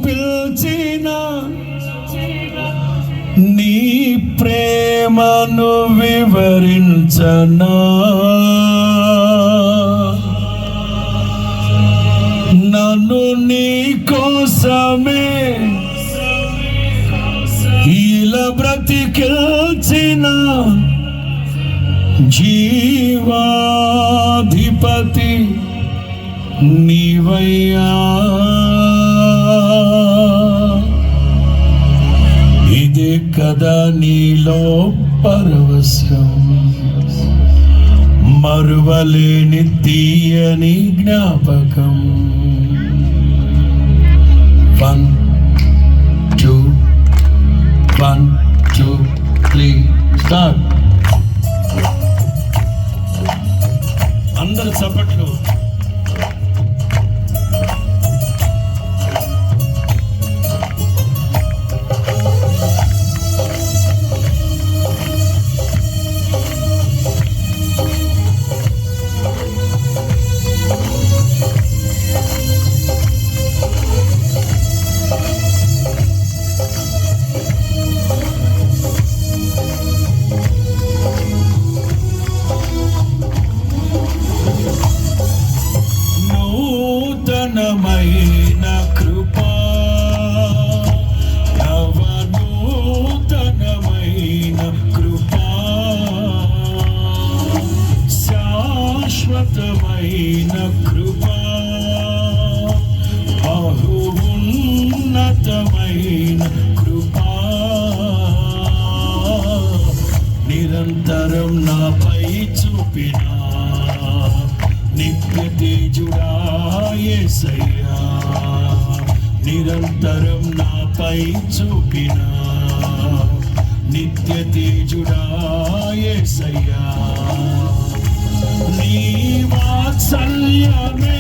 పిలిచిన నీ ప్రేమను వివరించనా, నన్ను నీ కోసమే ఇలా బ్రతికిల్చిన జీవాధిపతి నీవయ్యా. ఇదే కదా నీలో పరవశం, మరువలేని తీయని జ్ఞాపకం. 1 2 1 2 3 స్టార్ట్. అందరు చప్పట్లు. నూతనమైన కృపా, నవనూతనమైన కృపా, శాశ్వతమైన కృపా, బహు ఉన్నతమైన కృపా, నిరంతరం నాపై చూపిన నిత్య తేజుడా యేసయ్యా, నిరంతరం నాపై చూపిన నిత్య తేజుడా యేసయ్యా. నీ వాత్సల్యమే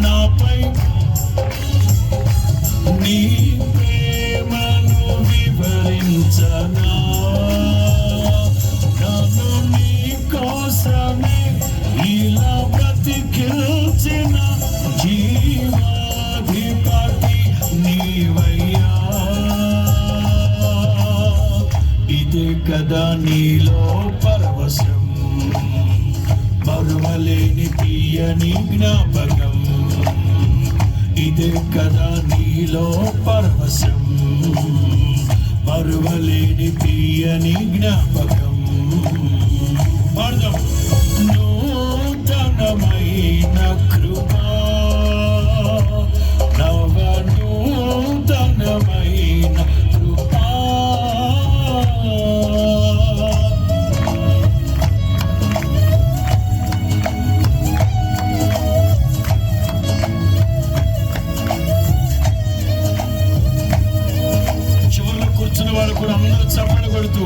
నాపై, నీ ప్రేమను వివరించనా, నన్ను నీ కోసమే ఇలా బ్రతికిల్చిన జీవాధిపతి నీవయ్యా. ఇదే కదా నీలో పరవశం, మరువలేని తీయని జ్ఞాపకం. ఇదే కదా నీలో పరవశం, మరువలేని తీయని జ్ఞాపకం. నూతనమైన కృపా, నవనూతనమైన కృపా, చివరిలో కూర్చున్న వాళ్ళు కూడా అందరూ చప్పట్లు కొడుతూ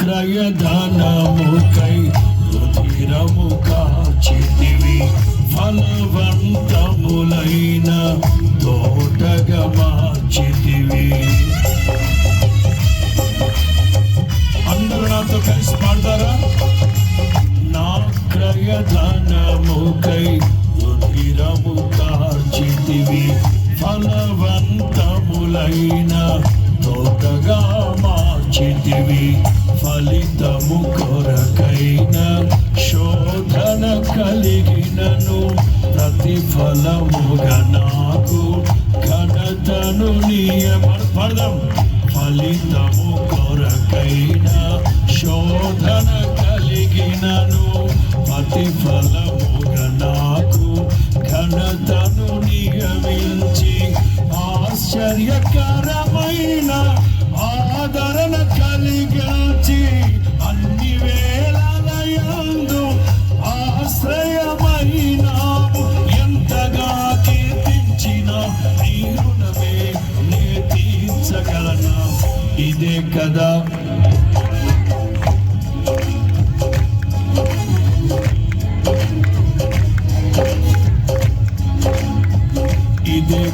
క్రయధనముకై రుధిరము కార్చితివి, ఫలవంతములైన తోటగా మార్చితివి. అందరూ నాతో కలిసి పాడతారా? నా క్రయధనముకై రుధిరము కార్చితివి, ఫలవంతములైన తోటగా మార్చితివి. ఫలితము కొరకైన శోధన కలిగినను ప్రతిఫలముగా నాకు ఘనతను పడదాం. ఫలితము కొరకైన శోధన కలిగినను ప్రతిఫలముగా నాకు ఘనతను నియమించి ఆశ్చర్యకరమైన ఆదరణ కలిగించి అన్ని వేళలయందు ఆశ్రయమైనాము. ఎంత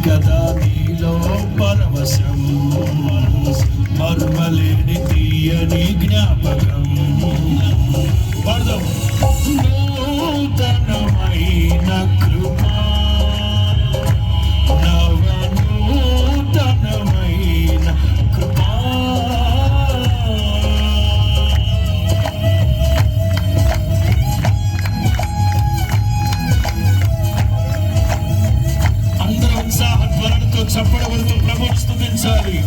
కదా నీలో పరవశం, మర్మలేని తీయని జ్ఞాపకం. పడదాం. నూతనమైన కృపా, నవనూతనమైన కృపా. అందరూ ఉత్సాహధ్వనులతో చప్పడవలతో ప్రభువును స్తుతించాలి.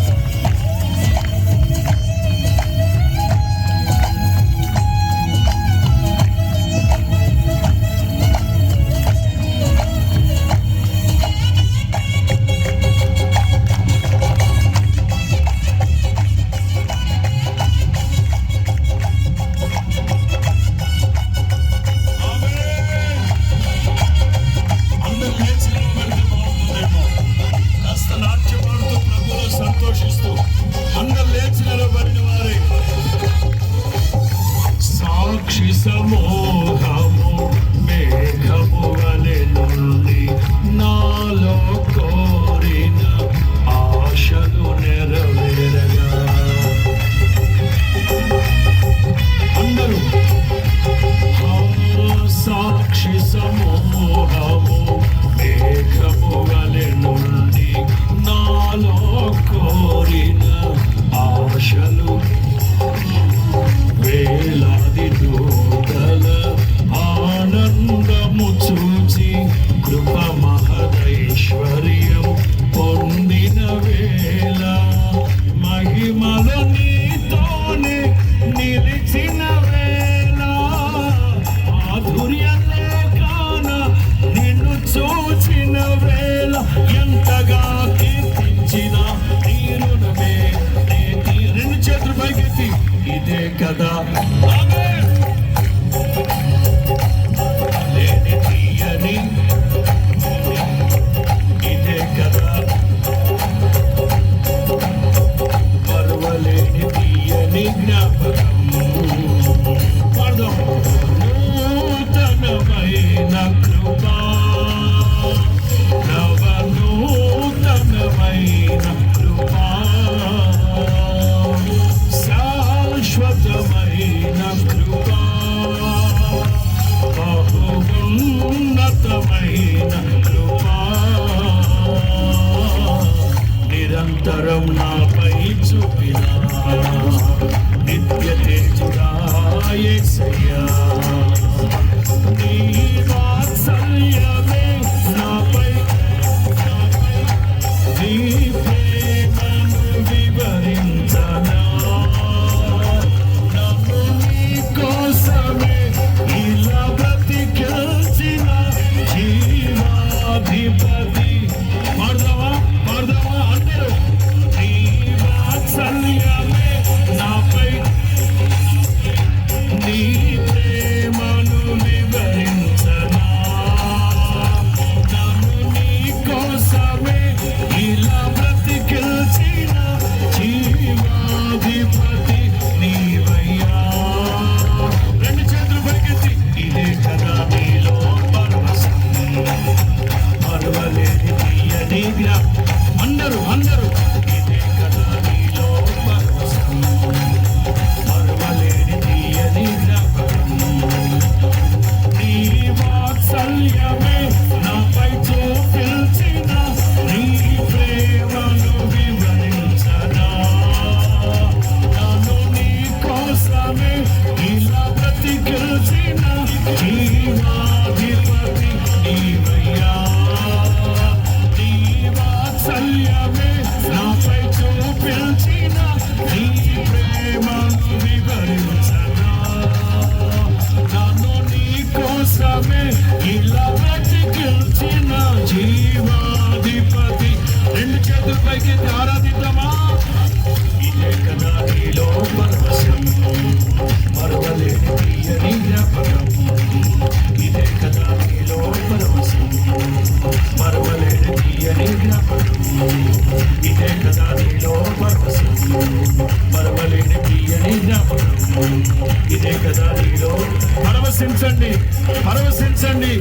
సంతోషిస్తూ అందరు లేచి నిలబడిన వారే సాక్షి సమూహము మేఘము వలె నుండి నాలో కోరిన ఆశలు నెరవేరగా. అందరూ సాక్షి సమూహము మేఘము వలె నుండి నాలో కోరిన ఆశలు వేలాది దూతల ఆనందము చూచి కృప మహదైశ్వర్యం పొందిన వేళ మహిమలో నీతోనే నిలిచిన వేళ మాధుర్యంలో కాన నిన్ను చూచిన వేళ ఎంతగా కీర్తించిన తీరునమే రెండు చేతులు పైకెత్తి ఇదే కదా లేని తీయని, ఇదే కదా పర్వలేని తీయని జ్ఞాపకం. నూతనమైన కృపా, నవనూతనమైన కృపా, శాశ్వతమైన కృపా, బహున్నతమైన కృపా నిరంతరం నాపై చూపిన నిత్య తేజుడా యేసయ్యా. నీ వాత్సల్యమే నాపై, నీ ప్రేమను వివరించనా, నన్ను నీ కోసమే ఇలా బ్రతికించిన జీవాధిపతి. పాడదామా అందరూ. నీ వాత్సల్యమే నాపై, నీ ప్రేమను వివరించనా, నన్ను నీ కోసమే ఇలా బ్రతికించిన జీవాధిపతి నీవయ్యా. రెండు చేతులు పైకెత్తి ఇదే కదా నీలో పరవశం, మరువలేని తీయని జ్ఞాపకం. అందరూ ఇదే కదా నీలో పరవశం, మరువలేని తీయని జ్ఞాపకం. నీ వాత్సల్యమే నాపై చూపించిన నీ ప్రేమను వివరించనా, నన్ను నీ కోసమే ఇలా బ్రతికించిన జీవాధిపతి నీవయ్యా. నీ వాత్సల్యమే నాపై చూపించిన నీ ప్రేమను వివరించనా, నన్ను నీ కోసమే ఇలా బ్రతికించిన జీవాధిపతి. రెండు చేతుల పైకి ఆరాధిద్దామా. ఇదే కదా నీలో పరవశం, మరువలేని తీయని జ్ఞాపకం. ఇదే కదా నీలో పరవశం, మరువలేని తీయని జ్ఞాపకం. ఇదే కదా నీలో పరవశం, మరువలేని తీయని జ్ఞాపకం. ఇదే కదా నీలో. పరవశించండి, పరవశించండి.